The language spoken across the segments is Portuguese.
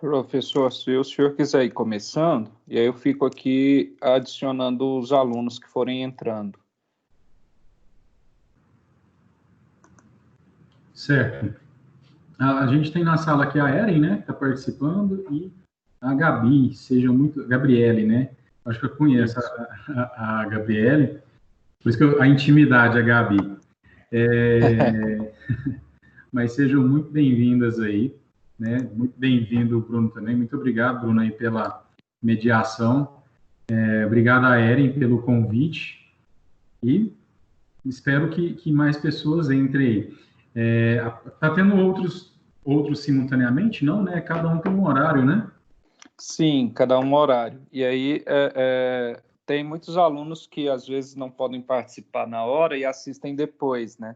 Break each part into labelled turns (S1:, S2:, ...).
S1: Professor, se o senhor quiser ir começando, e aí eu fico aqui adicionando os alunos que forem entrando.
S2: Certo. A gente tem na sala aqui a Eren, né, que está participando, e a Gabi, Gabriele, né? Acho que eu conheço a Gabriele, por isso que a intimidade, a Gabi. Mas sejam muito bem-vindas aí, né? Muito bem-vindo, Bruno, também. Muito obrigado, Bruno, aí pela mediação. Obrigado a Eren pelo convite e espero que mais pessoas entrem aí. Tá tendo outros simultaneamente? Não, né? Cada um tem um horário, né?
S1: Sim, cada um horário. E aí tem muitos alunos que às vezes não podem participar na hora e assistem depois, né?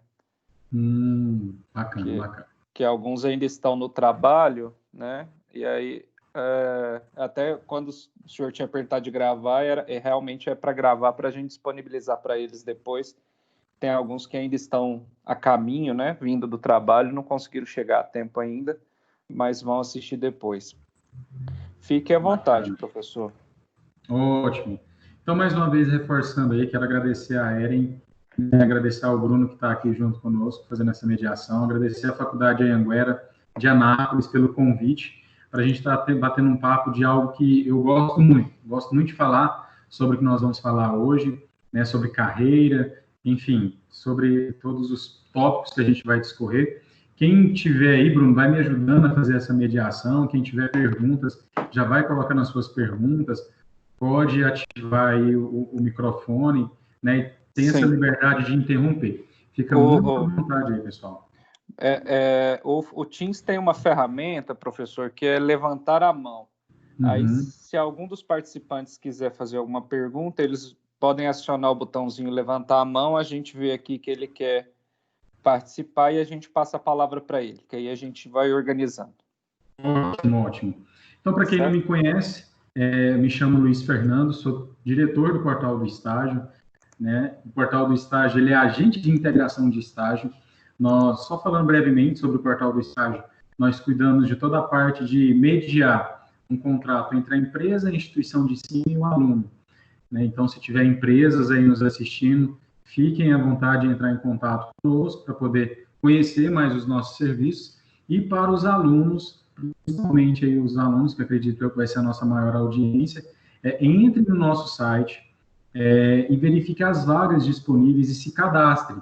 S2: Bacana.
S1: Que alguns ainda estão no trabalho, né? E aí, até quando o senhor tinha apertado de gravar, realmente é para gravar, para a gente disponibilizar para eles depois. Tem alguns que ainda estão a caminho, né? Vindo do trabalho, não conseguiram chegar a tempo ainda, mas vão assistir depois. Fique à vontade, professor.
S2: Ótimo. Então, mais uma vez, reforçando aí, quero agradecer a Eren, agradecer ao Bruno que está aqui junto conosco, fazendo essa mediação, agradecer à Faculdade Anhanguera de Anápolis pelo convite, para a gente estar batendo um papo de algo que eu gosto muito de falar sobre o que nós vamos falar hoje, né, sobre carreira, enfim, sobre todos os tópicos que a gente vai discorrer. Quem tiver aí, Bruno, vai me ajudando a fazer essa mediação, quem tiver perguntas, já vai colocando as suas perguntas, pode ativar aí o microfone, né? E tem essa liberdade de interromper. Fica muito à vontade aí, pessoal.
S1: O Teams tem uma ferramenta, professor, que é levantar a mão. Aí, se algum dos participantes quiser fazer alguma pergunta, eles podem acionar o botãozinho levantar a mão, a gente vê aqui que ele quer participar e a gente passa a palavra para ele, que aí a gente vai organizando.
S2: Ótimo. Então, para quem não me conhece, me chamo Luiz Fernando, sou diretor do Portal do Estágio, né? O Portal do Estágio, ele é agente de integração de estágio. Nós, só falando brevemente sobre o Portal do Estágio, nós cuidamos de toda a parte de mediar um contrato entre a empresa, a instituição de ensino e o aluno, né? Então, se tiver empresas aí nos assistindo, fiquem à vontade de entrar em contato conosco para poder conhecer mais os nossos serviços, e para os alunos, principalmente aí os alunos, que acredito que vai ser a nossa maior audiência, entre no nosso site e verifique as vagas disponíveis e se cadastre,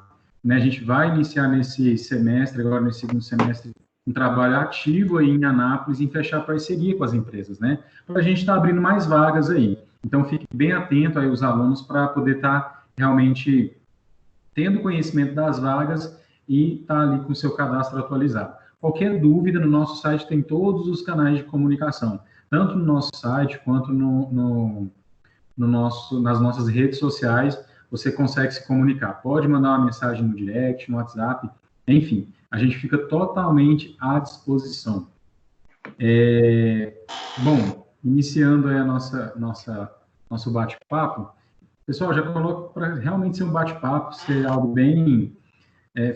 S2: né? A gente vai iniciar nesse semestre, agora nesse segundo semestre, um trabalho ativo aí em Anápolis, em fechar parceria com as empresas, né? Para a gente estar abrindo mais vagas aí. Então, fique bem atento aí os alunos para poder estar realmente tendo conhecimento das vagas e estar ali com o seu cadastro atualizado. Qualquer dúvida, no nosso site tem todos os canais de comunicação, tanto no nosso site quanto nas nossas redes sociais, você consegue se comunicar. Pode mandar uma mensagem no direct, no WhatsApp, enfim, a gente fica totalmente à disposição. Bom, iniciando aí nosso bate-papo, pessoal, já coloco para realmente ser um bate-papo, ser algo bem...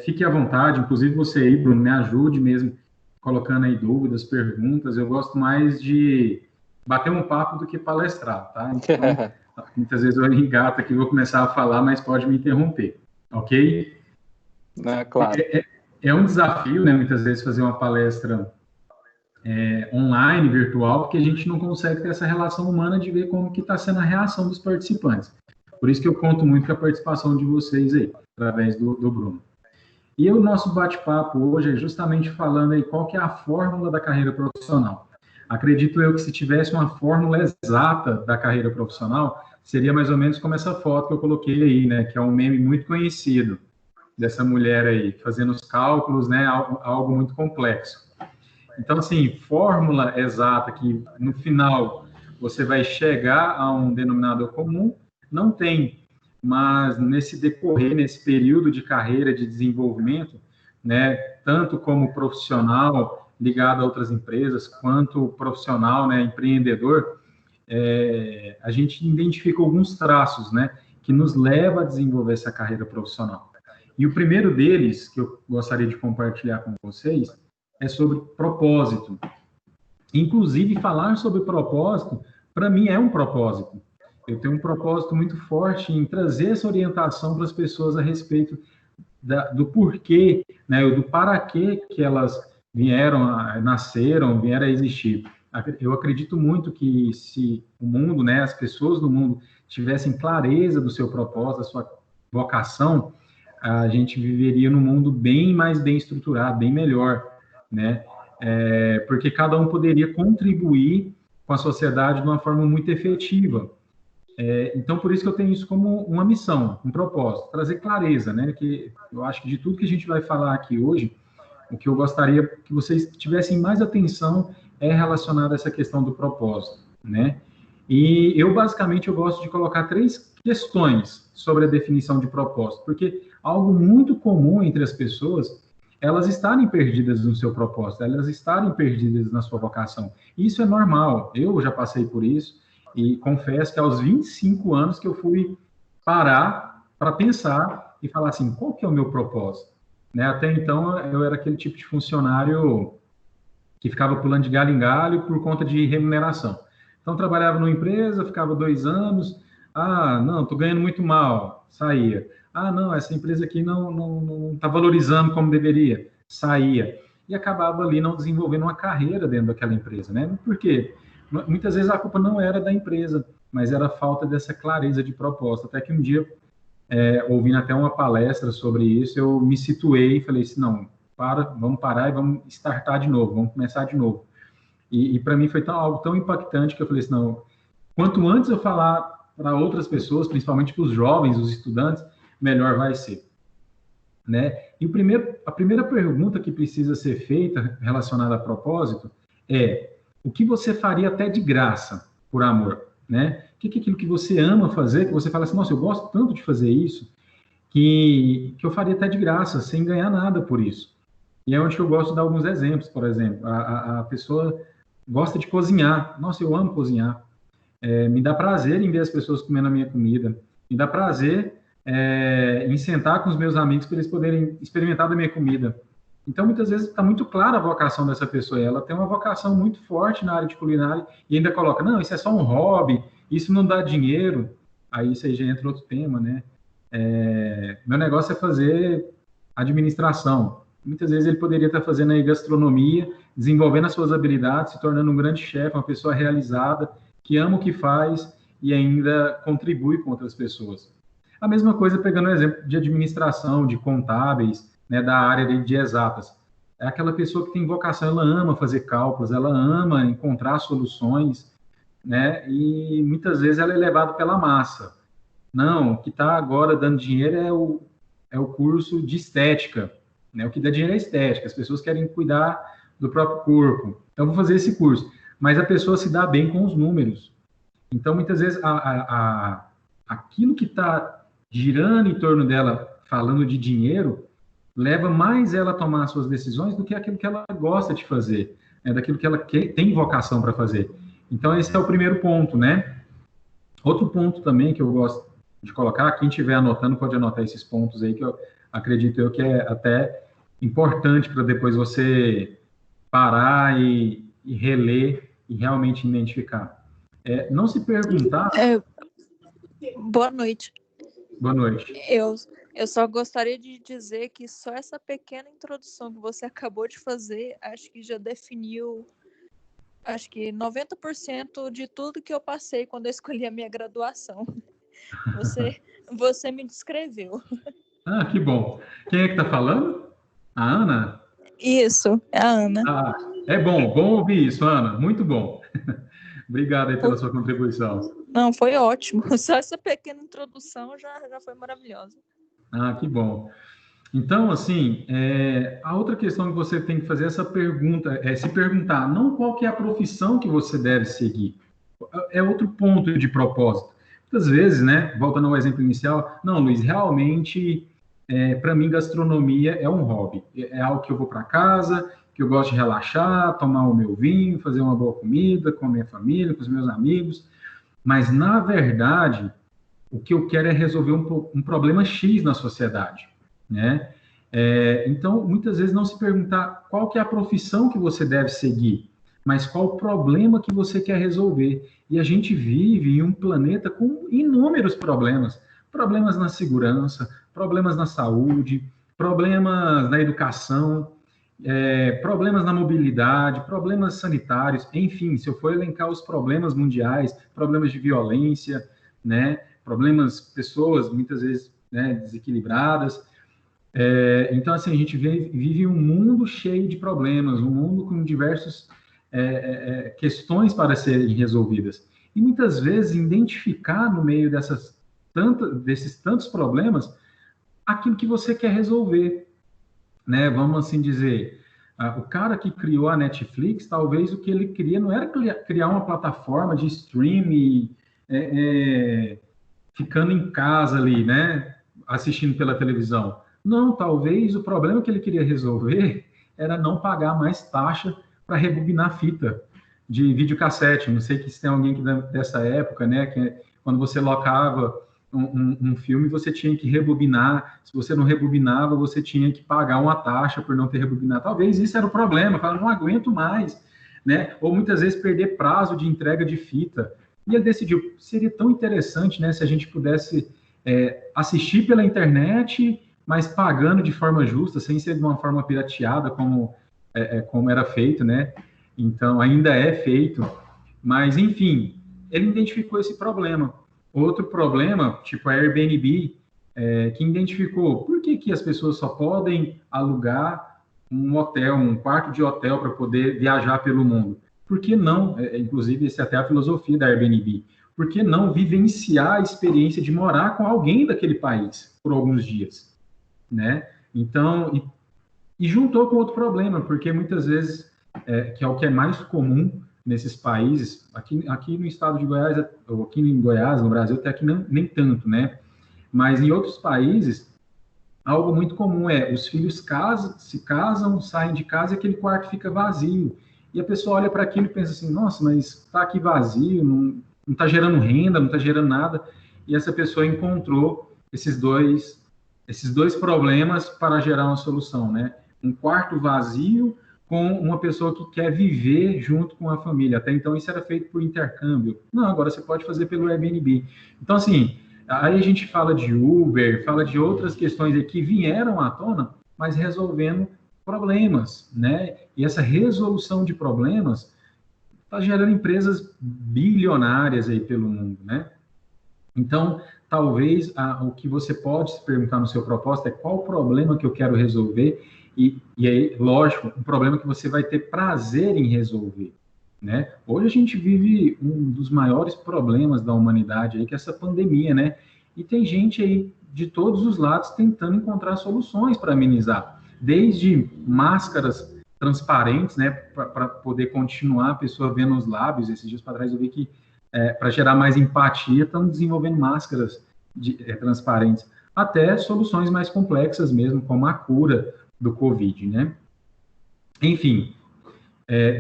S2: fique à vontade, inclusive você aí, Bruno, me ajude mesmo, colocando aí dúvidas, perguntas. Eu gosto mais de bater um papo do que palestrar, tá? Então, muitas vezes eu engato aqui, vou começar a falar, mas pode me interromper, ok?
S1: Claro.
S2: É um desafio, né, muitas vezes, fazer uma palestra online, virtual, porque a gente não consegue ter essa relação humana de ver como que está sendo a reação dos participantes. Por isso que eu conto muito com a participação de vocês aí, através do Bruno. E o nosso bate-papo hoje é justamente falando aí qual que é a fórmula da carreira profissional. Acredito eu que se tivesse uma fórmula exata da carreira profissional, seria mais ou menos como essa foto que eu coloquei aí, né, que é um meme muito conhecido dessa mulher aí, fazendo os cálculos, né, algo muito complexo. Então, assim, fórmula exata que no final você vai chegar a um denominador comum, não tem. Mas nesse decorrer, nesse período de carreira, de desenvolvimento, né, tanto como profissional ligado a outras empresas, quanto profissional, né, empreendedor, a gente identifica alguns traços, né, que nos leva a desenvolver essa carreira profissional. E o primeiro deles, que eu gostaria de compartilhar com vocês, é sobre propósito. Inclusive, falar sobre propósito, para mim, é um propósito. Eu tenho um propósito muito forte em trazer essa orientação para as pessoas a respeito do porquê, né, do para quê que elas nasceram, vieram a existir. Eu acredito muito que se o mundo, né, as pessoas do mundo tivessem clareza do seu propósito, da sua vocação, a gente viveria num mundo bem mais bem estruturado, bem melhor, né? Porque cada um poderia contribuir com a sociedade de uma forma muito efetiva. Então, por isso que eu tenho isso como uma missão, um propósito, trazer clareza, né? Que eu acho que de tudo que a gente vai falar aqui hoje, o que eu gostaria que vocês tivessem mais atenção é relacionado a essa questão do propósito, né? E eu, basicamente, eu gosto de colocar 3 questões sobre a definição de propósito, porque algo muito comum entre as pessoas, elas estarem perdidas no seu propósito, elas estarem perdidas na sua vocação. Isso é normal, eu já passei por isso, e confesso que aos 25 anos que eu fui parar para pensar e falar assim, qual que é o meu propósito? Né? Até então, eu era aquele tipo de funcionário que ficava pulando de galho em galho por conta de remuneração. Então, trabalhava numa empresa, ficava 2 anos, não, estou ganhando muito mal, saía. Não, essa empresa aqui não está valorizando como deveria, saía. E acabava ali não desenvolvendo uma carreira dentro daquela empresa, né? Por quê? Muitas vezes a culpa não era da empresa, mas era a falta dessa clareza de proposta. Até que um dia, ouvindo até uma palestra sobre isso, eu me situei e falei assim, não, vamos parar e vamos startar de novo, vamos começar de novo. E para mim foi algo tão impactante que eu falei assim, não, quanto antes eu falar para outras pessoas, principalmente para os jovens, os estudantes, melhor vai ser. Né? E a primeira pergunta que precisa ser feita relacionada a propósito é, o que você faria até de graça por amor? Né? O que é aquilo que você ama fazer, que você fala assim, nossa, eu gosto tanto de fazer isso, que eu faria até de graça, sem ganhar nada por isso. E é onde eu gosto de dar alguns exemplos, por exemplo. A pessoa gosta de cozinhar. Nossa, eu amo cozinhar. Me dá prazer em ver as pessoas comendo a minha comida. Me dá prazer em sentar com os meus amigos para eles poderem experimentar da minha comida. Então, muitas vezes, está muito clara a vocação dessa pessoa. Ela tem uma vocação muito forte na área de culinária e ainda coloca, não, isso é só um hobby, isso não dá dinheiro. Aí isso aí já entra outro tema, né? Meu negócio é fazer administração. Muitas vezes ele poderia estar fazendo aí gastronomia, desenvolvendo as suas habilidades, se tornando um grande chefe, uma pessoa realizada, que ama o que faz e ainda contribui com outras pessoas. A mesma coisa pegando o exemplo de administração, de contábeis, né, da área de exatas. É aquela pessoa que tem vocação, ela ama fazer cálculos, ela ama encontrar soluções, né, e muitas vezes ela é levada pela massa. Não, o que está agora dando dinheiro é o curso de estética, né? O que dá dinheiro é estética, as pessoas querem cuidar do próprio corpo, então vou fazer esse curso. Mas a pessoa se dá bem com os números. Então, muitas vezes, aquilo que está girando em torno dela, falando de dinheiro, leva mais ela a tomar as suas decisões do que aquilo que ela gosta de fazer, né? Daquilo que ela tem vocação para fazer. Então, esse é o primeiro ponto, né? Outro ponto também que eu gosto de colocar, quem estiver anotando pode anotar esses pontos aí, que eu acredito que é até importante para depois você parar e reler e realmente identificar. Não se perguntar...
S3: Boa noite.
S2: Boa noite.
S3: Eu só gostaria de dizer que só essa pequena introdução que você acabou de fazer, acho que já definiu, acho que 90% de tudo que eu passei quando eu escolhi a minha graduação. Você me descreveu.
S2: Que bom. Quem é que está falando? A Ana?
S3: Isso, é a Ana.
S2: É bom ouvir isso, Ana. Muito bom. Obrigado aí pela sua contribuição.
S3: Não, foi ótimo. Só essa pequena introdução já foi maravilhosa.
S2: Que bom. Então, assim, a outra questão que você tem que fazer essa pergunta, é se perguntar, não qual que é a profissão que você deve seguir. É outro ponto de propósito. Muitas vezes, né, voltando ao exemplo inicial, não, Luiz, realmente, para mim, gastronomia é um hobby. É algo que eu vou para casa, que eu gosto de relaxar, tomar o meu vinho, fazer uma boa comida com a minha família, com os meus amigos. Mas, na verdade, o que eu quero é resolver um problema X na sociedade, né? Então, muitas vezes não se perguntar qual que é a profissão que você deve seguir, mas qual o problema que você quer resolver. E a gente vive em um planeta com inúmeros problemas. Problemas na segurança, problemas na saúde, problemas na educação, problemas na mobilidade, problemas sanitários, enfim, se eu for elencar os problemas mundiais, problemas de violência, né, problemas, pessoas muitas vezes, né, desequilibradas. Então, assim, a gente vive um mundo cheio de problemas, um mundo com diversas questões para serem resolvidas. E muitas vezes identificar no meio desses tantos problemas aquilo que você quer resolver, né? Vamos assim dizer, o cara que criou a Netflix, talvez o que ele queria não era criar uma plataforma de streaming, ficando em casa ali, né? Assistindo pela televisão. Não, talvez o problema que ele queria resolver era não pagar mais taxa para rebobinar fita de videocassete. Não sei se tem alguém dessa época, né? Que quando você locava um filme, você tinha que rebobinar. Se você não rebobinava, você tinha que pagar uma taxa por não ter rebobinado. Talvez isso era o problema. Fala, não aguento mais, né? Ou muitas vezes perder prazo de entrega de fita. E ele decidiu, seria tão interessante, né, se a gente pudesse assistir pela internet, mas pagando de forma justa, sem ser de uma forma pirateada, como era feito, né? Então, ainda é feito. Mas, enfim, ele identificou esse problema. Outro problema, tipo a Airbnb, que identificou por que as pessoas só podem alugar um hotel, um quarto de hotel para poder viajar pelo mundo. Por que não, inclusive, essa é até a filosofia da Airbnb, por que não vivenciar a experiência de morar com alguém daquele país por alguns dias, né? Então, e juntou com outro problema, porque muitas vezes, que é o que é mais comum nesses países, aqui no estado de Goiás, ou aqui em Goiás, no Brasil, até aqui nem tanto, né? Mas em outros países, algo muito comum os filhos se casam, saem de casa e aquele quarto fica vazio. E a pessoa olha para aquilo e pensa assim, nossa, mas está aqui vazio, não está gerando renda, não está gerando nada. E essa pessoa encontrou esses dois problemas para gerar uma solução, né? Um quarto vazio com uma pessoa que quer viver junto com a família. Até então isso era feito por intercâmbio. Não, agora você pode fazer pelo Airbnb. Então, assim, aí a gente fala de Uber, fala de outras questões aí que vieram à tona, mas resolvendo problemas, né? E essa resolução de problemas está gerando empresas bilionárias aí pelo mundo, né? Então, talvez o que você pode se perguntar no seu propósito é qual o problema que eu quero resolver e aí, lógico, um problema que você vai ter prazer em resolver, né? Hoje a gente vive um dos maiores problemas da humanidade aí, que é essa pandemia, né? E tem gente aí de todos os lados tentando encontrar soluções para amenizar, desde máscaras transparentes, né, para poder continuar a pessoa vendo os lábios. Esses dias para trás eu vi que para gerar mais empatia estão desenvolvendo máscaras transparentes, até soluções mais complexas mesmo, como a cura do Covid, né? Enfim,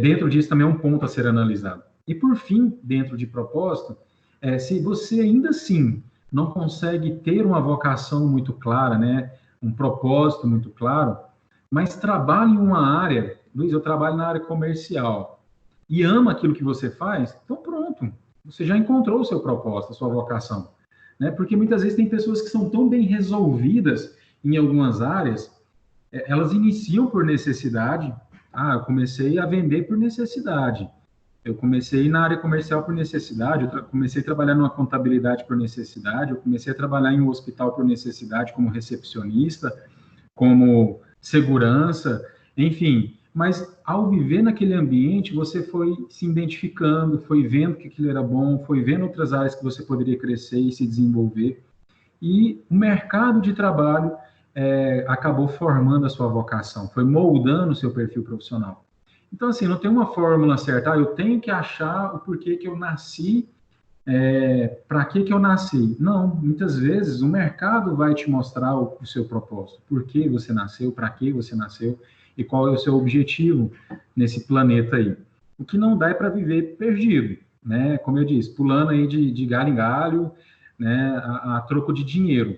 S2: dentro disso também é um ponto a ser analisado. E por fim, dentro de propósito, se você ainda assim não consegue ter uma vocação muito clara, né, um propósito muito claro, mas trabalha em uma área, Luiz, eu trabalho na área comercial, e ama aquilo que você faz, então pronto, você já encontrou o seu propósito, a sua vocação, né? Porque muitas vezes tem pessoas que são tão bem resolvidas em algumas áreas, elas iniciam por necessidade. Eu comecei a vender por necessidade, eu comecei na área comercial por necessidade, eu comecei a trabalhar numa contabilidade por necessidade, eu comecei a trabalhar em um hospital por necessidade, como recepcionista, como segurança, enfim. Mas ao viver naquele ambiente, você foi se identificando, foi vendo que aquilo era bom, foi vendo outras áreas que você poderia crescer e se desenvolver. E o mercado de trabalho acabou formando a sua vocação, foi moldando o seu perfil profissional. Então, assim, não tem uma fórmula certa. Eu tenho que achar o porquê que eu nasci, para que eu nasci. Não, muitas vezes o mercado vai te mostrar o seu propósito, por que você nasceu, para que você nasceu e qual é o seu objetivo nesse planeta aí. O que não dá é para viver perdido, né? Como eu disse, pulando aí de galho em galho, né? A troco de dinheiro.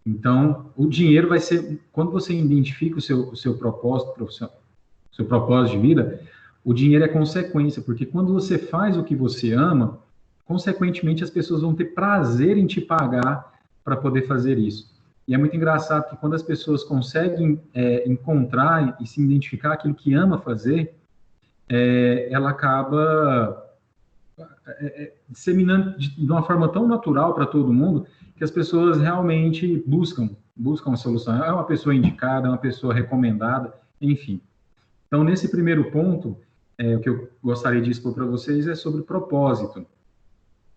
S2: Então, o dinheiro vai ser, quando você identifica o seu propósito profissional, seu propósito de vida, o dinheiro é consequência, porque quando você faz o que você ama, consequentemente as pessoas vão ter prazer em te pagar para poder fazer isso. E é muito engraçado que quando as pessoas conseguem encontrar e se identificar aquilo que ama fazer, ela acaba disseminando de uma forma tão natural para todo mundo que as pessoas realmente buscam a solução. É uma pessoa indicada, é uma pessoa recomendada, enfim. Então, nesse primeiro ponto, o que eu gostaria de expor para vocês é sobre propósito.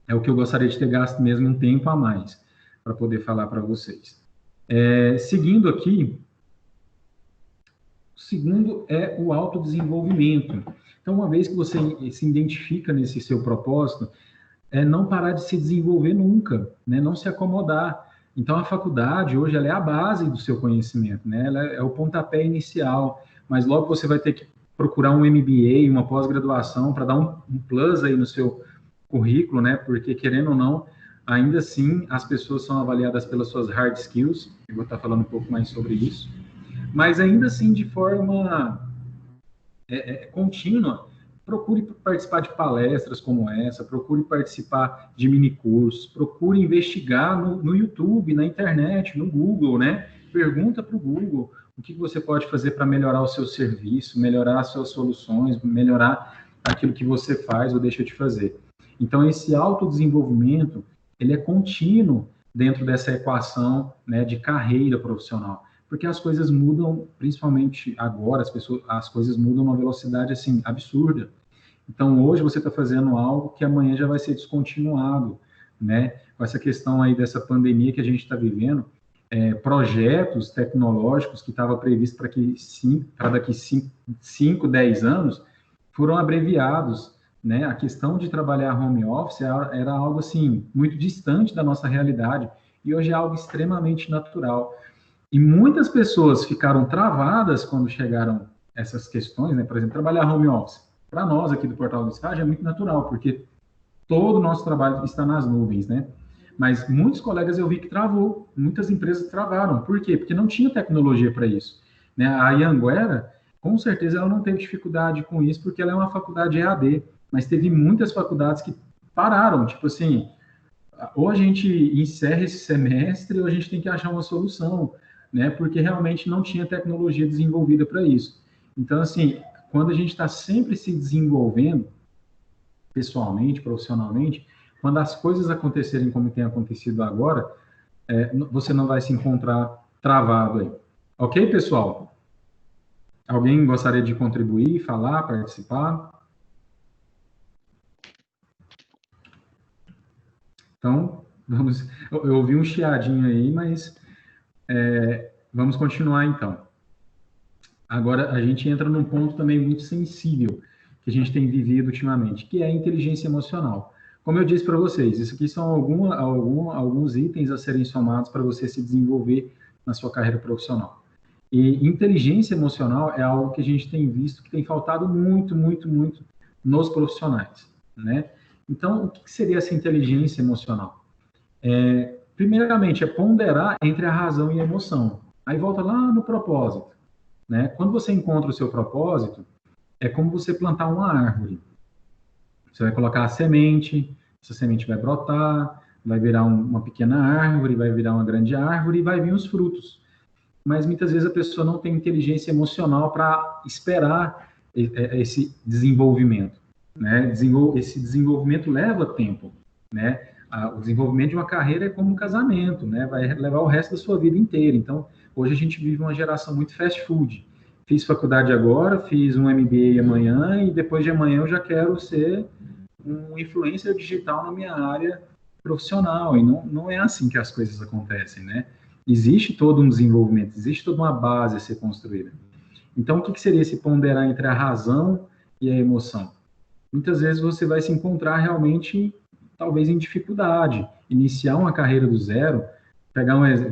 S2: É o que eu gostaria de ter gasto mesmo um tempo a mais para poder falar para vocês. Seguindo aqui, o segundo é o autodesenvolvimento. Então, uma vez que você se identifica nesse seu propósito, não parar de se desenvolver nunca, né? Não se acomodar. Então, a faculdade, hoje, ela é a base do seu conhecimento, né? Ela é o pontapé inicial, mas logo você vai ter que procurar um MBA, uma pós-graduação, para dar um plus aí no seu currículo, né? Porque, querendo ou não, ainda assim, as pessoas são avaliadas pelas suas hard skills, eu vou estar falando um pouco mais sobre isso, mas ainda assim, de forma contínua, procure participar de palestras como essa, procure participar de minicursos, procure investigar no YouTube, na internet, no Google, né? Pergunta para o Google o que você pode fazer para melhorar o seu serviço, melhorar as suas soluções, melhorar aquilo que você faz ou deixa de fazer. Então, esse autodesenvolvimento, ele é contínuo dentro dessa equação, né, de carreira profissional. Porque as coisas mudam, principalmente agora, as coisas mudam numa velocidade, assim, absurda. Então, hoje você está fazendo algo que amanhã já vai ser descontinuado, né? Com essa questão aí dessa pandemia que a gente está vivendo, projetos tecnológicos que estavam previstos para daqui 5, 10 anos, foram abreviados, né? A questão de trabalhar home office era algo, assim, muito distante da nossa realidade, e hoje é algo extremamente natural. E muitas pessoas ficaram travadas quando chegaram essas questões, né? Por exemplo, trabalhar home office. Para nós aqui do Portal do Estágio é muito natural, porque todo o nosso trabalho está nas nuvens, né? Mas muitos colegas eu vi que travou, muitas empresas travaram. Por quê? Porque não tinha tecnologia para isso, né? A Anhanguera, com certeza, ela não teve dificuldade com isso, porque ela é uma faculdade EAD, mas teve muitas faculdades que pararam, tipo assim, ou a gente encerra esse semestre, ou a gente tem que achar uma solução, né? Porque realmente não tinha tecnologia desenvolvida para isso. Então, assim, quando a gente está sempre se desenvolvendo, pessoalmente, profissionalmente, quando as coisas acontecerem como tem acontecido agora, você não vai se encontrar travado aí. Ok, pessoal? Alguém gostaria de contribuir, falar, participar? Então, eu ouvi um chiadinho aí, mas vamos continuar então. Agora, a gente entra num ponto também muito sensível que a gente tem vivido ultimamente, que é a inteligência emocional. Como eu disse para vocês, isso aqui são alguns itens a serem somados para você se desenvolver na sua carreira profissional. E inteligência emocional é algo que a gente tem visto que tem faltado muito, muito, muito nos profissionais, né? Então, o que seria essa inteligência emocional? Primeiramente, é ponderar entre a razão e a emoção. Aí volta lá no propósito, né? Quando você encontra o seu propósito, é como você plantar uma árvore. Você vai colocar a semente, essa semente vai brotar, vai virar uma pequena árvore, vai virar uma grande árvore e vai vir os frutos. Mas muitas vezes a pessoa não tem inteligência emocional para esperar esse desenvolvimento, né? Esse desenvolvimento leva tempo, né? O desenvolvimento de uma carreira é como um casamento, né? Vai levar o resto da sua vida inteira. Então, hoje a gente vive uma geração muito fast food. Fiz faculdade agora, fiz um MBA amanhã e depois de amanhã eu já quero ser um influencer digital na minha área profissional. E não é assim que as coisas acontecem, né? Existe todo um desenvolvimento, existe toda uma base a ser construída. Então, o que seria esse ponderar entre a razão e a emoção? Muitas vezes você vai se encontrar realmente, talvez, em dificuldade. Iniciar uma carreira do zero,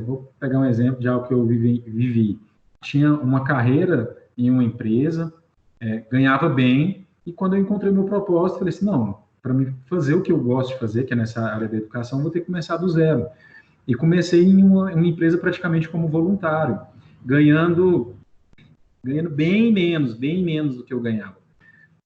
S2: vou pegar um exemplo de algo que eu vivi. Tinha uma carreira em uma empresa, ganhava bem, e quando eu encontrei meu propósito, falei assim, não, para me fazer o que eu gosto de fazer, que é nessa área da educação, vou ter que começar do zero. E comecei em uma empresa praticamente como voluntário, ganhando ganhando bem menos do que eu ganhava.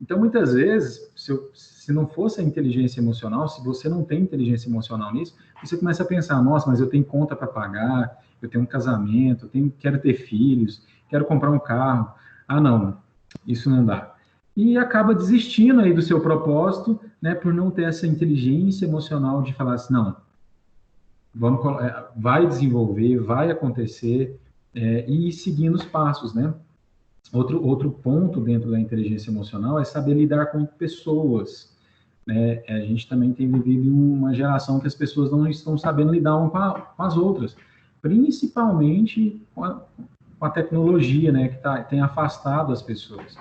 S2: Então, muitas vezes, se não fosse a inteligência emocional, se você não tem inteligência emocional nisso, você começa a pensar, nossa, mas eu tenho conta para pagar, eu tenho um casamento, quero ter filhos, quero comprar um carro. Ah, não, isso não dá. E acaba desistindo aí do seu propósito, né, por não ter essa inteligência emocional de falar assim, não, vai desenvolver, vai acontecer, e ir seguindo os passos, né? Outro ponto dentro da inteligência emocional é saber lidar com pessoas, né? A gente também tem vivido em uma geração que as pessoas não estão sabendo lidar com as outras, principalmente com a tecnologia, né? Que tem afastado as pessoas.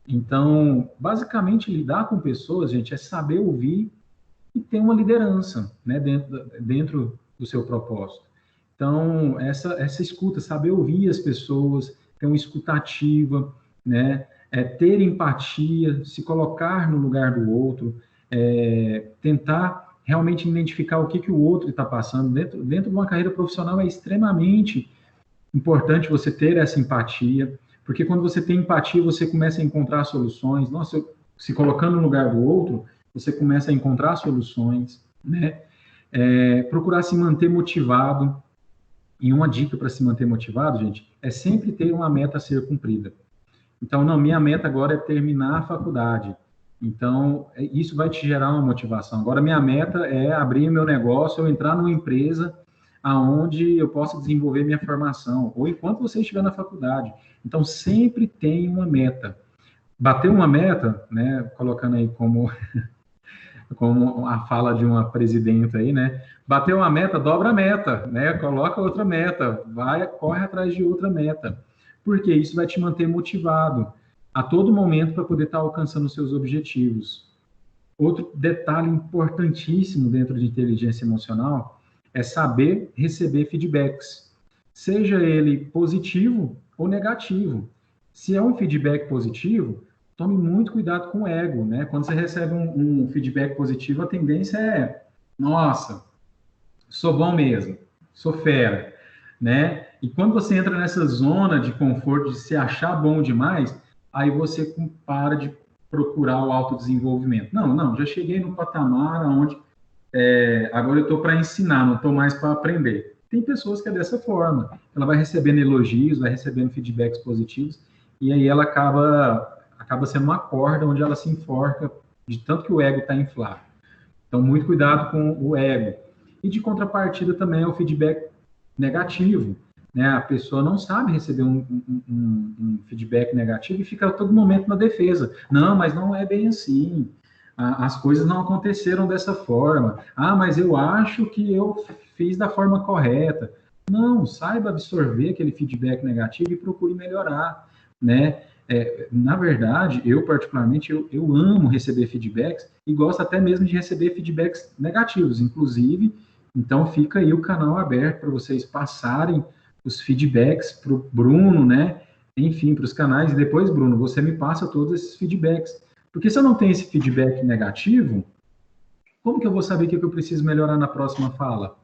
S2: Então, basicamente, lidar com pessoas, gente, é saber ouvir e ter uma liderança, né? Dentro do seu propósito. Então, essa escuta, saber ouvir as pessoas, ter uma escutativa, né? Ter empatia, se colocar no lugar do outro, tentar realmente identificar o que o outro está passando. Dentro de uma carreira profissional é extremamente importante você ter essa empatia, porque quando você tem empatia, você começa a encontrar soluções. Nossa, se colocando no lugar do outro, você começa a encontrar soluções, né? Procurar se manter motivado. E uma dica para se manter motivado, gente, é sempre ter uma meta a ser cumprida. Então, não, minha meta agora é terminar a faculdade. Então, isso vai te gerar uma motivação. Agora, minha meta é abrir meu negócio, ou entrar numa empresa aonde eu possa desenvolver minha formação, ou enquanto você estiver na faculdade. Então, sempre tem uma meta. Bater uma meta, né, colocando aí como a fala de uma presidenta aí, né? Bateu uma meta, dobra a meta, né? Coloca outra meta, corre atrás de outra meta. Porque isso vai te manter motivado a todo momento para poder estar alcançando seus objetivos. Outro detalhe importantíssimo dentro de inteligência emocional é saber receber feedbacks, seja ele positivo ou negativo. Se é um feedback positivo, tome muito cuidado com o ego, né? Quando você recebe um feedback positivo, a tendência é, nossa, sou bom mesmo, sou fera, né? E quando você entra nessa zona de conforto, de se achar bom demais, aí você para de procurar o autodesenvolvimento. Não, já cheguei no patamar onde agora eu estou para ensinar, não estou mais para aprender. Tem pessoas que é dessa forma, ela vai recebendo elogios, vai recebendo feedbacks positivos, e aí ela acaba sendo uma corda onde ela se enforca de tanto que o ego está inflado. Então, muito cuidado com o ego. E de contrapartida também é o feedback negativo, né? A pessoa não sabe receber um feedback negativo e fica a todo momento na defesa. Não, mas não é bem assim. As coisas não aconteceram dessa forma. Ah, mas eu acho que eu fiz da forma correta. Não, saiba absorver aquele feedback negativo e procure melhorar, né? Na verdade, eu particularmente, eu amo receber feedbacks e gosto até mesmo de receber feedbacks negativos, inclusive. Então, fica aí o canal aberto para vocês passarem os feedbacks para o Bruno, né? Enfim, para os canais. E depois, Bruno, você me passa todos esses feedbacks. Porque se eu não tenho esse feedback negativo, como que eu vou saber o que eu preciso melhorar na próxima fala?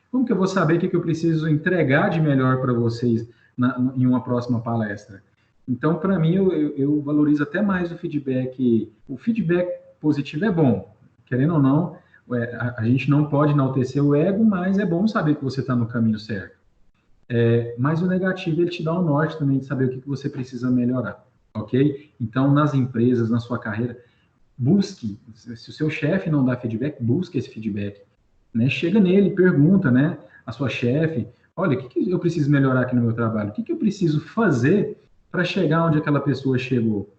S2: Como que eu vou saber o que eu preciso entregar de melhor para vocês em uma próxima palestra? Então, para mim, eu valorizo até mais o feedback. O feedback positivo é bom, querendo ou não, a gente não pode enaltecer o ego, mas é bom saber que você está no caminho certo. Mas o negativo, ele te dá o norte também de saber o que você precisa melhorar, ok? Então, nas empresas, na sua carreira, busque, se o seu chefe não dá feedback, busque esse feedback, né? Chega nele, pergunta, né, a sua chefe, olha, o que eu preciso melhorar aqui no meu trabalho? O que eu preciso fazer para chegar onde aquela pessoa chegou?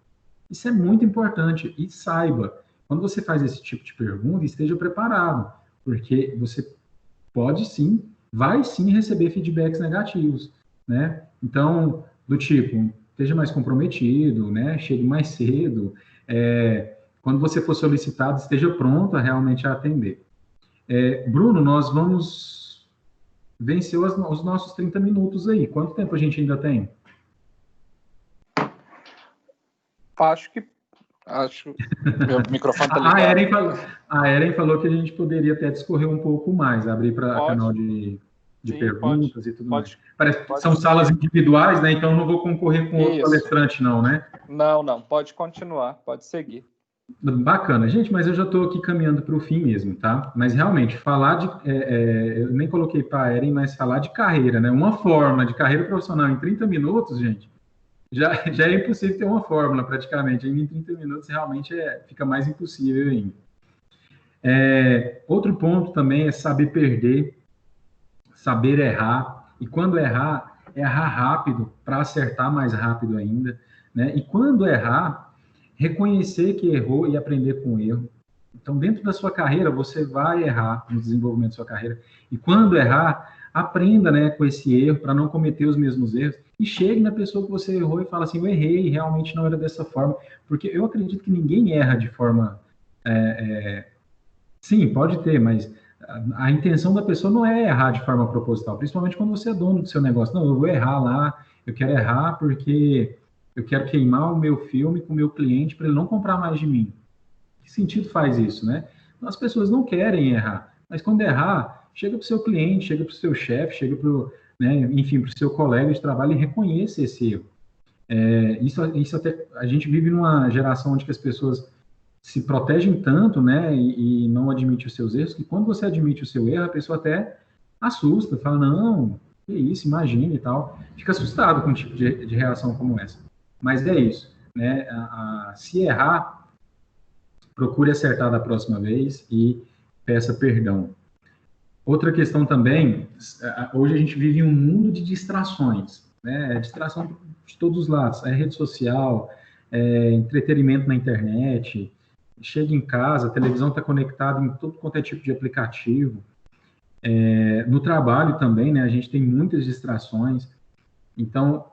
S2: Isso é muito importante. E saiba, quando você faz esse tipo de pergunta, esteja preparado, porque você pode sim, vai sim receber feedbacks negativos, né? Então, do tipo, esteja mais comprometido, né? Chegue mais cedo. Quando você for solicitado, esteja pronto a realmente atender. Bruno, nós vamos vencer os nossos 30 minutos aí. Quanto tempo a gente ainda tem?
S1: Acho. Meu microfone está ligado.
S2: A Eren falou que a gente poderia até discorrer um pouco mais, abrir para canal de... de
S1: Sim,
S2: perguntas e tudo mais.
S1: pode
S2: São salas individuais, né? Então eu não vou concorrer com outro
S1: Isso.
S2: palestrante, não, né?
S1: Não, pode continuar, pode seguir.
S2: Bacana, gente, mas eu já estou aqui caminhando para o fim mesmo, tá? Mas realmente, falar de. Eu nem coloquei para a Eren, mas falar de carreira, né? Uma fórmula de carreira profissional em 30 minutos, gente, já é impossível ter uma fórmula praticamente. Em 30 minutos realmente fica mais impossível ainda. Outro ponto também é saber perder, saber errar. E quando errar rápido para acertar mais rápido ainda, né? E quando errar, reconhecer que errou e aprender com o erro. Então, dentro da sua carreira, você vai errar no desenvolvimento da sua carreira. E quando errar, aprenda, né, com esse erro para não cometer os mesmos erros. E chegue na pessoa que você errou e fala assim, eu errei, realmente não era dessa forma. Porque eu acredito que ninguém erra de forma... Sim, pode ter, mas a intenção da pessoa não é errar de forma proposital, principalmente quando você é dono do seu negócio. Não, eu vou errar lá, eu quero errar porque eu quero queimar o meu filme com o meu cliente para ele não comprar mais de mim. Que sentido faz isso, né? As pessoas não querem errar, mas quando errar, chega para o seu cliente, chega para o seu chefe, chega para o, né, enfim, para o seu colega de trabalho e reconheça esse erro. Isso até, a gente vive numa geração onde que as pessoas se protegem tanto, né, e não admitem os seus erros, que quando você admite o seu erro, a pessoa até assusta, fala, não, que isso, imagina e tal. Fica assustado com um tipo de reação como essa. Mas é isso, né, se errar, procure acertar da próxima vez e peça perdão. Outra questão também, hoje a gente vive em um mundo de distrações, né, distração de todos os lados, rede social, entretenimento na internet, chega em casa, a televisão está conectada em todo quanto é tipo de aplicativo. No trabalho também, né, a gente tem muitas distrações. Então,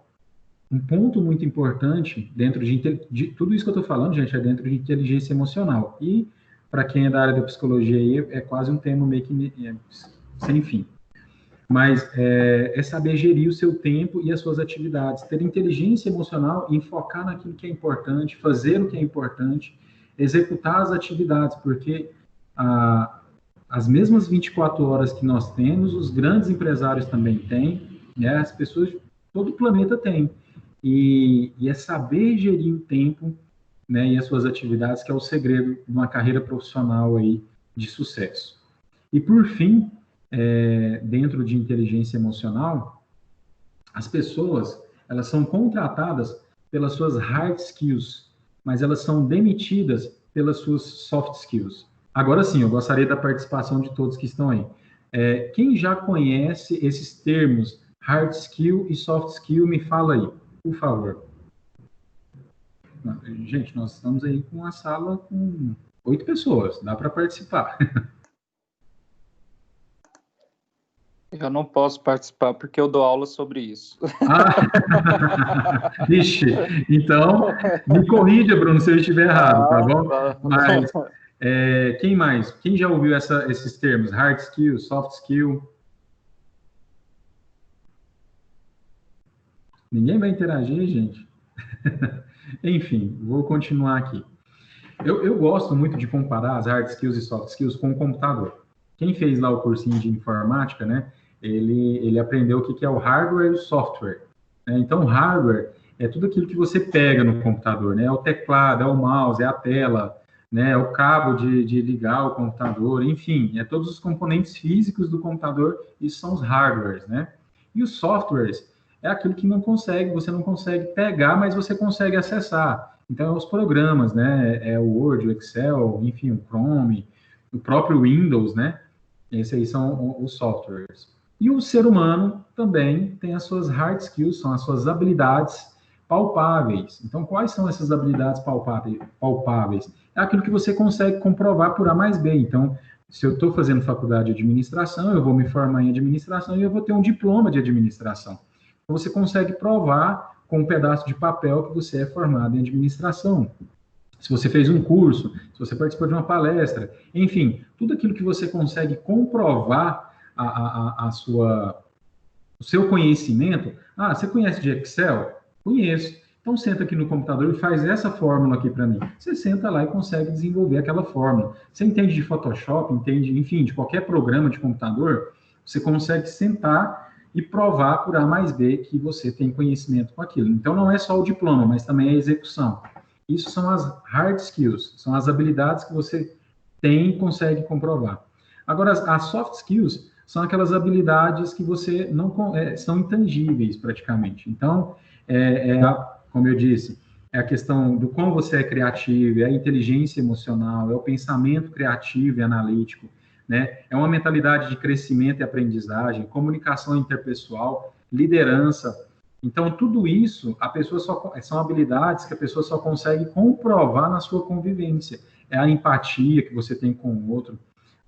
S2: um ponto muito importante dentro de tudo isso que eu estou falando, gente, é dentro de inteligência emocional. E, para quem é da área da psicologia, aí, é quase um tema meio que sem fim. Mas é saber gerir o seu tempo e as suas atividades. Ter inteligência emocional em focar naquilo que é importante, fazer o que é importante, executar as atividades, porque as mesmas 24 horas que nós temos, os grandes empresários também têm, né? As pessoas, todo o planeta tem. E é saber gerir o tempo, né, e as suas atividades, que é o segredo de uma carreira profissional aí de sucesso. E, por fim, dentro de inteligência emocional, as pessoas, elas são contratadas pelas suas hard skills, mas elas são demitidas pelas suas soft skills. Agora sim, eu gostaria da participação de todos que estão aí. Quem já conhece esses termos, hard skill e soft skill, me fala aí, por favor. Gente, nós estamos aí com uma sala com 8 pessoas, dá para participar.
S1: Eu não posso participar porque eu dou aula sobre isso.
S2: Vixe, então me corrija, Bruno, se eu estiver errado, tá bom? Mas quem mais? Quem já ouviu esses termos? Hard skill, soft skill? Ninguém vai interagir, gente? Enfim, vou continuar aqui. Eu gosto muito de comparar as hard skills e soft skills com o computador. Quem fez lá o cursinho de informática, né? Ele aprendeu o que é o hardware e o software. Né? Então, o hardware é tudo aquilo que você pega no computador, né? É o teclado, é o mouse, é a tela, né? É o cabo de ligar o computador, enfim, é todos os componentes físicos do computador, isso são os hardwares, né? E os softwares é aquilo que você não consegue pegar, mas você consegue acessar. Então, é os programas, né? É o Word, o Excel, enfim, o Chrome, o próprio Windows, né? Esses aí são os softwares. E o ser humano também tem as suas hard skills, são as suas habilidades palpáveis. Então, quais são essas habilidades palpáveis? É aquilo que você consegue comprovar por A mais B. Então, se eu estou fazendo faculdade de administração, eu vou me formar em administração e eu vou ter um diploma de administração. Então, você consegue provar com um pedaço de papel que você é formado em administração. Se você fez um curso, se você participou de uma palestra, enfim, tudo aquilo que você consegue comprovar o seu conhecimento. Você conhece de Excel? Conheço. Então, senta aqui no computador e faz essa fórmula aqui para mim. Você senta lá e consegue desenvolver aquela fórmula. Você entende de Photoshop, entende, enfim, de qualquer programa de computador, você consegue sentar e provar por A mais B que você tem conhecimento com aquilo. Então, não é só o diploma, mas também a execução. Isso são as hard skills, são as habilidades que você tem e consegue comprovar. Agora, as soft skills são aquelas habilidades que você não são intangíveis praticamente. Então, como eu disse, é a questão do como você é criativo, é a inteligência emocional, é o pensamento criativo e analítico, né? É uma mentalidade de crescimento e aprendizagem, comunicação interpessoal, liderança. Então, tudo isso, são habilidades que a pessoa só consegue comprovar na sua convivência. É a empatia que você tem com o outro.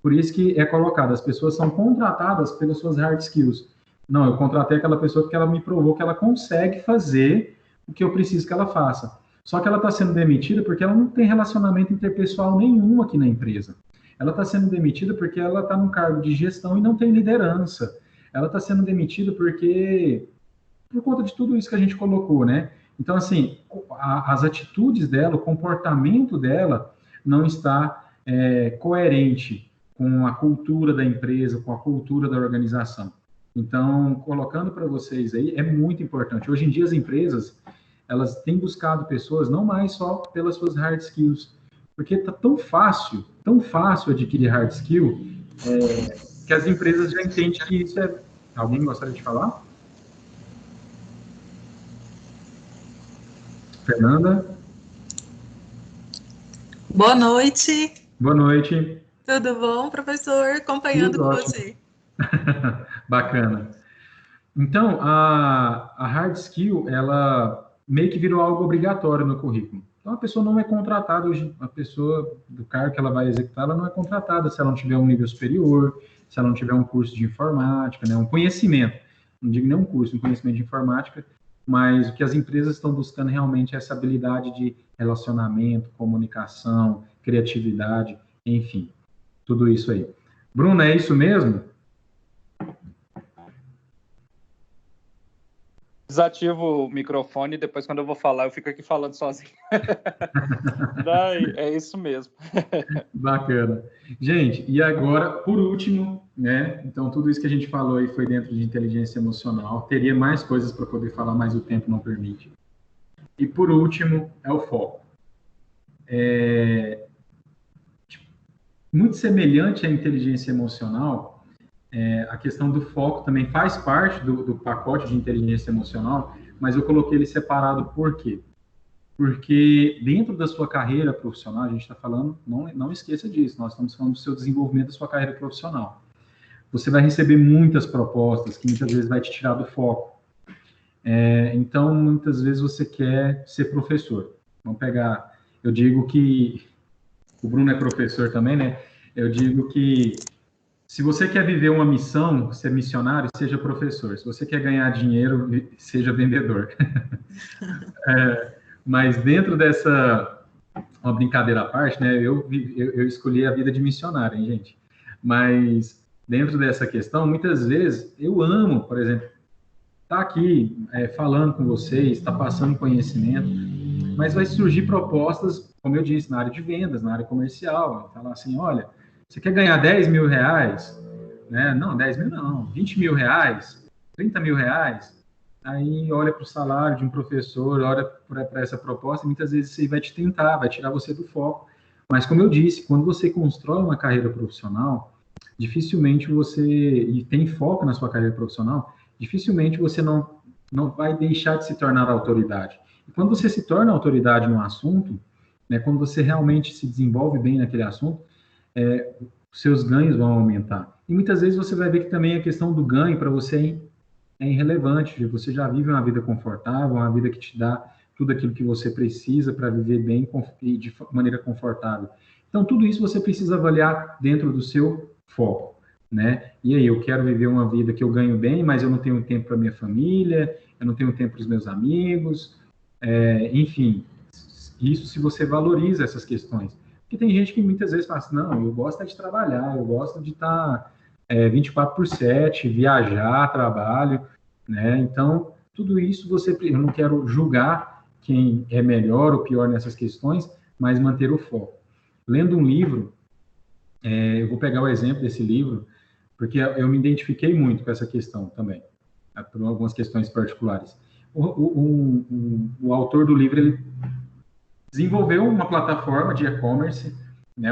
S2: Por isso que é colocado, as pessoas são contratadas pelas suas hard skills. Não, eu contratei aquela pessoa porque ela me provou que ela consegue fazer o que eu preciso que ela faça. Só que ela está sendo demitida porque ela não tem relacionamento interpessoal nenhum aqui na empresa. Ela está sendo demitida porque ela está num cargo de gestão e não tem liderança. Ela está sendo demitida por conta de tudo isso que a gente colocou, né? Então, assim, as atitudes dela, o comportamento dela não está coerente com a cultura da empresa, com a cultura da organização. Então, colocando para vocês aí, é muito importante. Hoje em dia, as empresas, elas têm buscado pessoas não mais só pelas suas hard skills, porque está tão fácil adquirir hard skill, que as empresas já entendem que isso é... Alguém gostaria de falar? Fernanda?
S4: Boa noite.
S2: Boa noite.
S4: Tudo bom, professor? Acompanhando
S2: Tudo
S4: com
S2: ótimo.
S4: você.
S2: Bacana. Então, a hard skill, ela meio que virou algo obrigatório no currículo. Então, a pessoa não é contratada hoje, a pessoa do cargo que ela vai executar, ela não é contratada se ela não tiver um nível superior, se ela não tiver um curso de informática, né, um conhecimento, não digo nem um curso, um conhecimento de informática, mas o que as empresas estão buscando realmente é essa habilidade de relacionamento, comunicação, criatividade, enfim, tudo isso aí. Bruno, é isso mesmo?
S1: Desativo o microfone e depois, quando eu vou falar, eu fico aqui falando sozinho. É isso mesmo.
S2: Bacana. Gente, e agora, por último, né? Então, tudo isso que a gente falou aí foi dentro de inteligência emocional. Teria mais coisas para poder falar, mas o tempo não permite. E, por último, é o foco. Muito semelhante à inteligência emocional, a questão do foco também faz parte do pacote de inteligência emocional, mas eu coloquei ele separado por quê? Porque dentro da sua carreira profissional, a gente está falando, não esqueça disso, nós estamos falando do seu desenvolvimento da sua carreira profissional. Você vai receber muitas propostas que muitas vezes vai te tirar do foco. Então, muitas vezes você quer ser professor. Vamos pegar, eu digo que, o Bruno é professor também, né? Eu digo que se você quer viver uma missão, ser missionário, seja professor. Se você quer ganhar dinheiro, seja vendedor. Mas dentro dessa, uma brincadeira à parte, né? Eu escolhi a vida de missionário, hein, gente? Mas dentro dessa questão, muitas vezes eu amo, por exemplo, estar aqui falando com vocês, estar passando conhecimento, mas vai surgir propostas, como eu disse, na área de vendas, na área comercial. Falar assim, olha, você quer ganhar 10 mil reais? Né? Não, 10 mil não, 20 mil reais, 30 mil reais. Aí olha para o salário de um professor, olha para essa proposta, e muitas vezes isso vai te tentar, vai tirar você do foco. Mas, como eu disse, quando você constrói uma carreira profissional, dificilmente e tem foco na sua carreira profissional, dificilmente você não vai deixar de se tornar autoridade. E quando você se torna autoridade num assunto, né, quando você realmente se desenvolve bem naquele assunto, seus ganhos vão aumentar. E muitas vezes você vai ver que também a questão do ganho para você é irrelevante. Você já vive uma vida confortável, uma vida que te dá tudo aquilo que você precisa para viver bem e de maneira confortável. Então, tudo isso você precisa avaliar dentro do seu foco, né? E aí, eu quero viver uma vida que eu ganho bem, mas eu não tenho tempo para minha família, eu não tenho tempo para os meus amigos, enfim, isso se você valoriza essas questões. Porque tem gente que muitas vezes fala assim, não, eu gosto de trabalhar, eu gosto de estar 24/7, viajar, trabalho, né? Então, tudo isso eu não quero julgar quem é melhor ou pior nessas questões, mas manter o foco. Lendo um livro, eu vou pegar o exemplo desse livro, porque eu me identifiquei muito com essa questão também, por algumas questões particulares. O autor do livro, ele desenvolveu uma plataforma de e-commerce, né,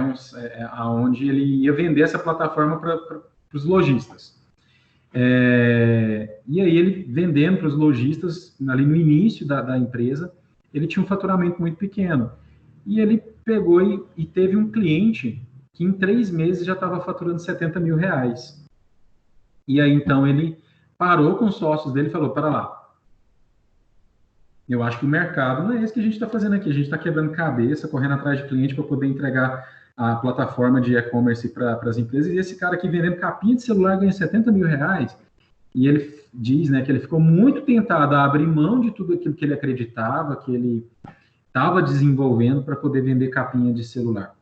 S2: onde ele ia vender essa plataforma para os lojistas. E aí ele vendendo para os lojistas, ali no início da empresa, ele tinha um faturamento muito pequeno. E ele pegou e teve um cliente que em 3 meses já estava faturando 70 mil reais. E aí então ele parou com os sócios dele e falou, para lá, eu acho que o mercado não é esse que a gente está fazendo aqui. A gente está quebrando cabeça, correndo atrás de cliente para poder entregar a plataforma de e-commerce para as empresas. E esse cara aqui vendendo capinha de celular ganha 70 mil reais. E ele diz, né, que ele ficou muito tentado a abrir mão de tudo aquilo que ele acreditava, que ele estava desenvolvendo para poder vender capinha de celular.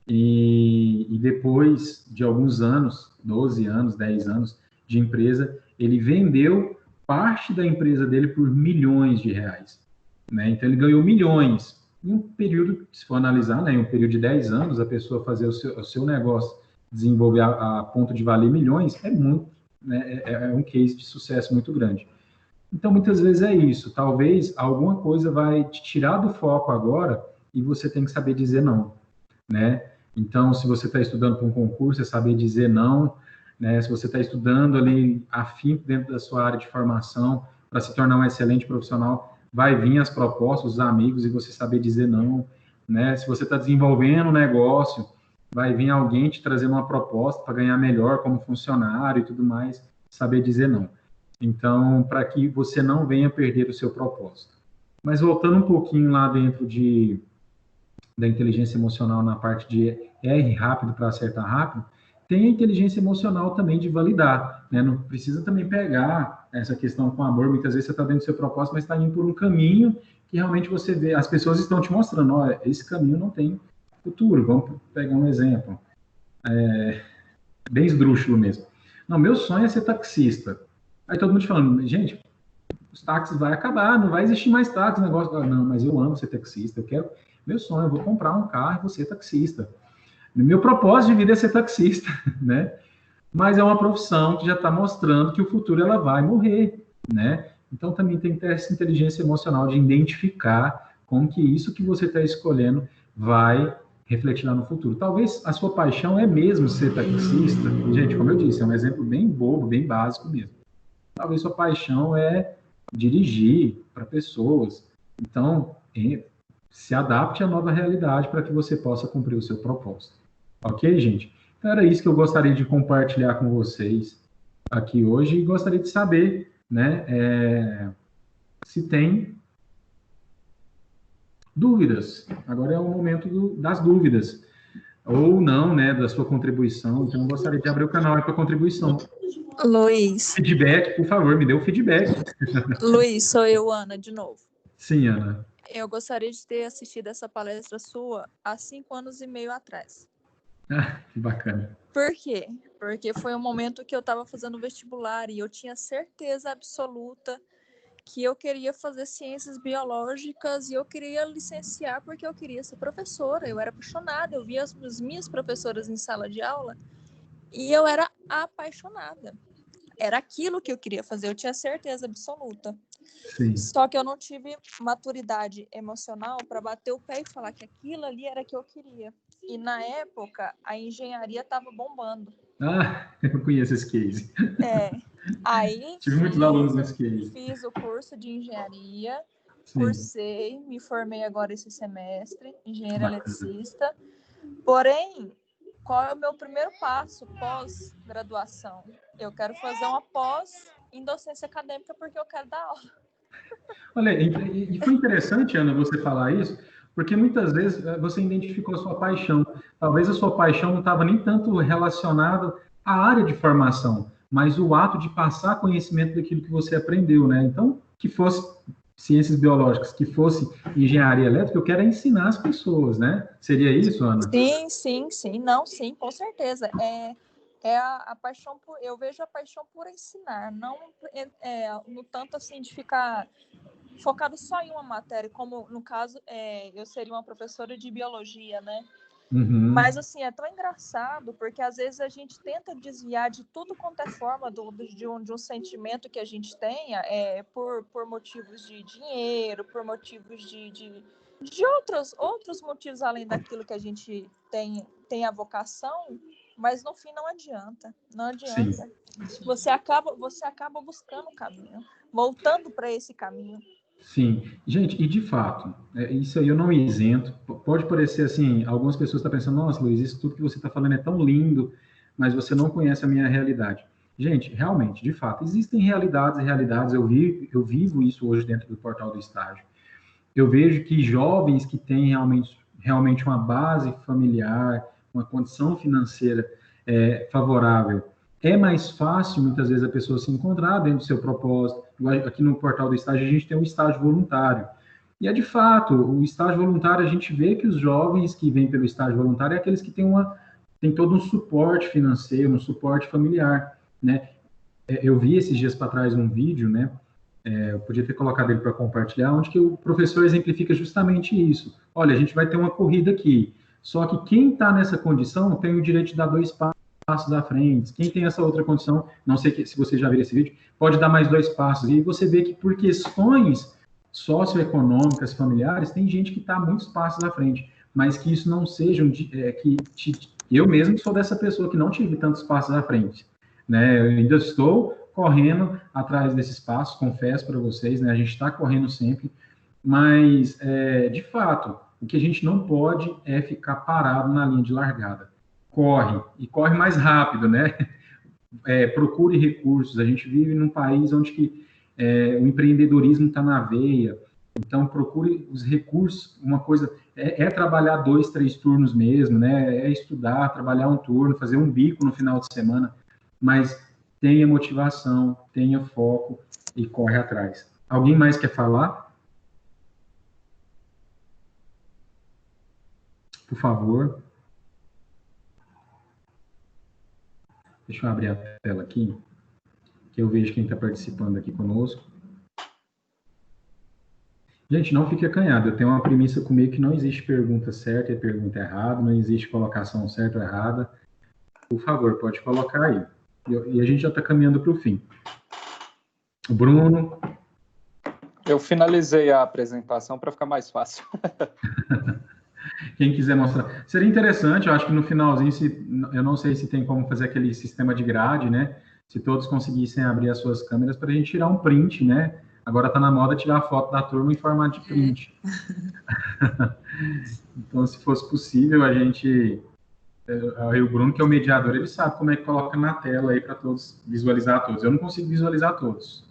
S2: E depois de alguns anos, 12 anos, 10 anos de empresa, ele vendeu parte da empresa dele por milhões de reais, né? Então ele ganhou milhões em um período, se for analisar, né, em um período de 10 anos, a pessoa fazer o seu negócio desenvolver a ponto de valer milhões é muito, né, é um case de sucesso muito grande. Então muitas vezes é isso, talvez alguma coisa vai te tirar do foco agora e você tem que saber dizer não, né? Então se você está estudando para um concurso, é saber dizer não, né? Se você está estudando ali afinco dentro da sua área de formação para se tornar um excelente profissional, vai vir as propostas, os amigos, e você saber dizer não, né? Se você está desenvolvendo um negócio, vai vir alguém te trazer uma proposta para ganhar melhor como funcionário e tudo mais, saber dizer não. Então, para que você não venha perder o seu propósito. Mas voltando um pouquinho lá dentro da inteligência emocional na parte de erre rápido para acertar rápido, tem a inteligência emocional também de validar, né? Não precisa também pegar essa questão com amor. Muitas vezes você está dentro do seu propósito, mas está indo por um caminho que realmente você vê, as pessoas estão te mostrando, olha, esse caminho não tem futuro. Vamos pegar um exemplo, bem esdrúxulo mesmo. Não, meu sonho é ser taxista. Aí todo mundo te falando, gente, os táxis vai acabar, não vai existir mais táxi, negócio. Não, mas eu amo ser taxista, eu quero, meu sonho, eu vou comprar um carro e vou ser taxista. Meu propósito de vida é ser taxista, né? Mas é uma profissão que já está mostrando que o futuro ela vai morrer, né? Então também tem que ter essa inteligência emocional de identificar como que isso que você está escolhendo vai refletir lá no futuro. Talvez a sua paixão é mesmo ser taxista. Gente, como eu disse, é um exemplo bem bobo, bem básico mesmo. Talvez sua paixão é dirigir para pessoas. Então, se adapte à nova realidade para que você possa cumprir o seu propósito. Ok, gente? Então, era isso que eu gostaria de compartilhar com vocês aqui hoje e gostaria de saber, né, se tem dúvidas. Agora é o momento das dúvidas. Ou não, né, da sua contribuição. Então, eu gostaria de abrir o canal para contribuição.
S3: Luiz.
S2: Feedback, por favor, me dê o feedback.
S3: Luiz, sou eu, Ana, de novo.
S2: Sim, Ana.
S3: Eu gostaria de ter assistido essa palestra sua há 5 anos e meio atrás.
S2: Que bacana.
S3: Por quê? Porque foi um momento que eu estava fazendo vestibular e eu tinha certeza absoluta que eu queria fazer ciências biológicas e eu queria licenciar porque eu queria ser professora. Eu era apaixonada, eu via as minhas professoras em sala de aula e eu era apaixonada. Era aquilo que eu queria fazer, eu tinha certeza absoluta.
S2: Sim.
S3: Só que eu não tive maturidade emocional para bater o pé e falar que aquilo ali era que eu queria. E na época, a engenharia estava bombando.
S2: Eu conheço esse case.
S3: Aí
S2: Tive muitos alunos nesse case.
S3: Fiz o curso de engenharia,
S2: Sim.
S3: cursei, me formei agora esse semestre, engenheiro eletricista. Porém, qual é o meu primeiro passo pós-graduação? Eu quero fazer uma pós em docência acadêmica porque eu quero dar aula.
S2: Olha, e foi interessante, Ana, você falar isso, porque muitas vezes você identificou a sua paixão. Talvez a sua paixão não estava nem tanto relacionada à área de formação, mas o ato de passar conhecimento daquilo que você aprendeu, né? Então, que fosse ciências biológicas, que fosse engenharia elétrica, eu quero ensinar as pessoas, né? Seria isso, Ana?
S3: Sim. Não, sim, com certeza. É a paixão por... Eu vejo a paixão por ensinar, não no tanto assim de ficar focado só em uma matéria, como no caso eu seria uma professora de biologia, né?
S2: Uhum.
S3: Mas, assim, é tão engraçado, porque às vezes a gente tenta desviar de tudo quanto é forma de um sentimento que a gente tenha, por motivos de dinheiro, por motivos de outros motivos além daquilo que a gente tem a vocação, mas no fim não adianta. Não adianta.
S2: Sim.
S3: Você acaba buscando o caminho, voltando para esse caminho.
S2: Sim, gente, e de fato, isso aí eu não me isento. Pode parecer assim, algumas pessoas estão pensando, nossa, Luiz, isso tudo que você está falando é tão lindo, mas você não conhece a minha realidade. Gente, realmente, de fato, existem realidades e realidades. Eu vivo isso hoje dentro do portal do estágio. Eu vejo que jovens que têm realmente uma base familiar, uma condição financeira favorável, é mais fácil, muitas vezes, a pessoa se encontrar dentro do seu propósito. Aqui no portal do estágio, a gente tem um estágio voluntário. E é de fato, o estágio voluntário, a gente vê que os jovens que vêm pelo estágio voluntário é aqueles que têm todo um suporte financeiro, um suporte familiar, né? Eu vi esses dias para trás um vídeo, né? Eu podia ter colocado ele para compartilhar, onde que o professor exemplifica justamente isso. Olha, a gente vai ter uma corrida aqui, só que quem está nessa condição tem o direito de dar 2 passos à frente. Quem tem essa outra condição, não sei se você já viu esse vídeo, pode dar mais 2 passos. E aí você vê que por questões socioeconômicas, familiares, tem gente que está muitos passos à frente, mas que isso não seja eu mesmo sou dessa pessoa que não tive tantos passos à frente, né? Eu ainda estou correndo atrás desses passos, confesso para vocês, né? A gente está correndo sempre, mas, de fato, o que a gente não pode é ficar parado na linha de largada. Corre, e corre mais rápido, né? Procure recursos. A gente vive num país onde o empreendedorismo está na veia, então procure os recursos. Uma coisa trabalhar 2, 3 turnos mesmo, né? É estudar, trabalhar um turno, fazer um bico no final de semana, mas tenha motivação, tenha foco e corre atrás. Alguém mais quer falar? Por favor. Deixa eu abrir a tela aqui, que eu vejo quem está participando aqui conosco. Gente, não fique acanhado. Eu tenho uma premissa comigo que não existe pergunta certa e pergunta errada, não existe colocação certa ou errada. Por favor, pode colocar aí. E a gente já está caminhando para o fim. O Bruno.
S1: Eu finalizei a apresentação para ficar mais fácil.
S2: Quem quiser mostrar. Seria interessante, eu acho que no finalzinho, eu não sei se tem como fazer aquele sistema de grade, né? Se todos conseguissem abrir as suas câmeras para a gente tirar um print, né? Agora está na moda tirar a foto da turma em formato de print. Então, se fosse possível, a gente... o Bruno, que é o mediador, ele sabe como é que coloca na tela aí para todos, visualizar todos. Eu não consigo visualizar todos.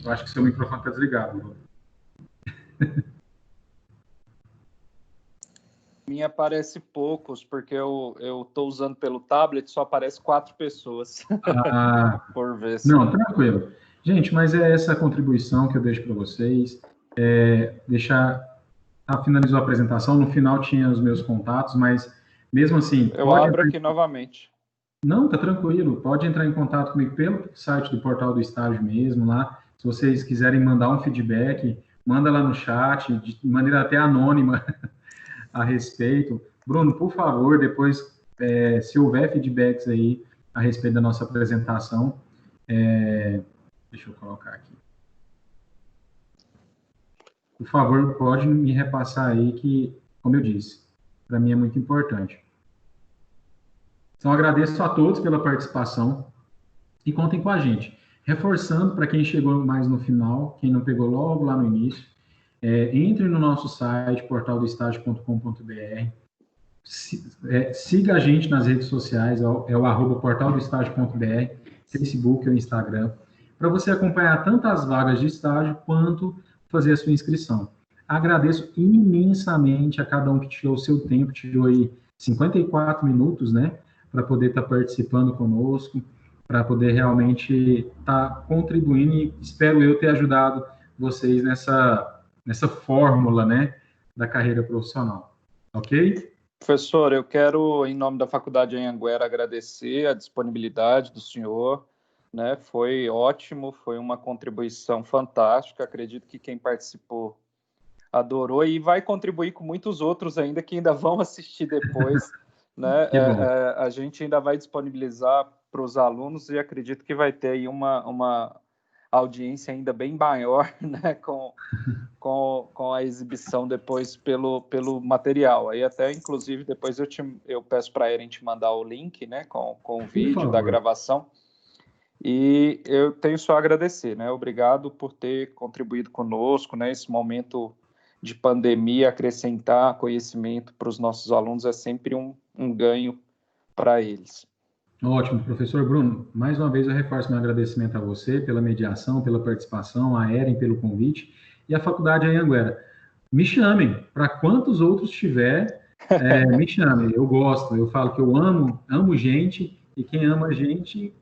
S2: Eu acho que seu microfone está desligado, Bruno.
S1: Minha aparece poucos, porque eu estou usando pelo tablet, só aparece 4 pessoas. Por vez.
S2: Não, tranquilo. Gente, mas é essa a contribuição que eu deixo para vocês. Finalizou a apresentação, no final tinha os meus contatos, mas mesmo assim...
S1: Eu abro aqui novamente.
S2: Não, tá tranquilo. Pode entrar em contato comigo pelo site do Portal do Estágio mesmo, lá. Se vocês quiserem mandar um feedback, manda lá no chat, de maneira até anônima, a respeito. Bruno, por favor, depois, se houver feedbacks aí a respeito da nossa apresentação, deixa eu colocar aqui. Por favor, pode me repassar aí que, como eu disse, para mim é muito importante. Então, agradeço a todos pela participação e contem com a gente. Reforçando, para quem chegou mais no final, quem não pegou logo lá no início, entre no nosso site, portaldoestágio.com.br, siga a gente nas redes sociais, é o @portaldoestágio.br, Facebook ou Instagram, para você acompanhar tanto as vagas de estágio quanto fazer a sua inscrição. Agradeço imensamente a cada um que tirou o seu tempo, tirou aí 54 minutos, né, para poder estar participando conosco, para poder realmente estar contribuindo e espero eu ter ajudado vocês nessa fórmula, né, da carreira profissional. Ok?
S1: Professor, eu quero, em nome da Faculdade Anhanguera, agradecer a disponibilidade do senhor, né? Foi ótimo, foi uma contribuição fantástica. Acredito que quem participou adorou e vai contribuir com muitos outros ainda que ainda vão assistir depois, né? A gente ainda vai disponibilizar para os alunos e acredito que vai ter aí uma audiência ainda bem maior, né? Com a exibição depois pelo material. Aí até, inclusive, depois eu peço para a Erin te mandar o link, né? Com o vídeo da gravação. E eu tenho só a agradecer, né? Obrigado por ter contribuído conosco, né? Esse momento de pandemia, acrescentar conhecimento para os nossos alunos é sempre um ganho para eles.
S2: Ótimo, professor Bruno. Mais uma vez eu reforço meu agradecimento a você pela mediação, pela participação, a Erin pelo convite e a Faculdade Anhanguera. Me chamem, para quantos outros tiver, me chamem. Eu gosto, eu falo que eu amo gente e quem ama a gente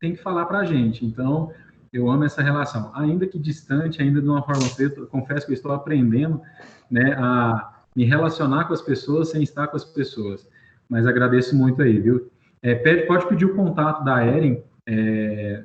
S2: tem que falar para a gente. Então, eu amo essa relação. Ainda que distante, ainda de uma forma feita, confesso que eu estou aprendendo, né, a me relacionar com as pessoas sem estar com as pessoas. Mas agradeço muito aí, viu? Pode pedir o contato da Erin,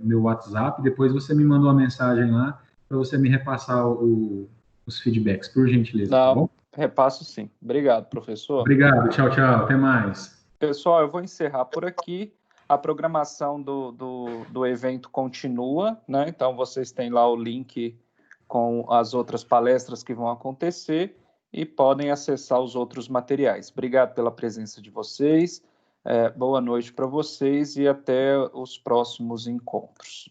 S2: meu WhatsApp, depois você me manda uma mensagem lá para você me repassar os feedbacks, por gentileza, tá bom?
S1: Repasso sim. Obrigado, professor.
S2: Obrigado, tchau, até mais.
S1: Pessoal, eu vou encerrar por aqui. A programação do evento continua, né? Então, vocês têm lá o link com as outras palestras que vão acontecer e podem acessar os outros materiais. Obrigado pela presença de vocês, boa noite para vocês e até os próximos encontros.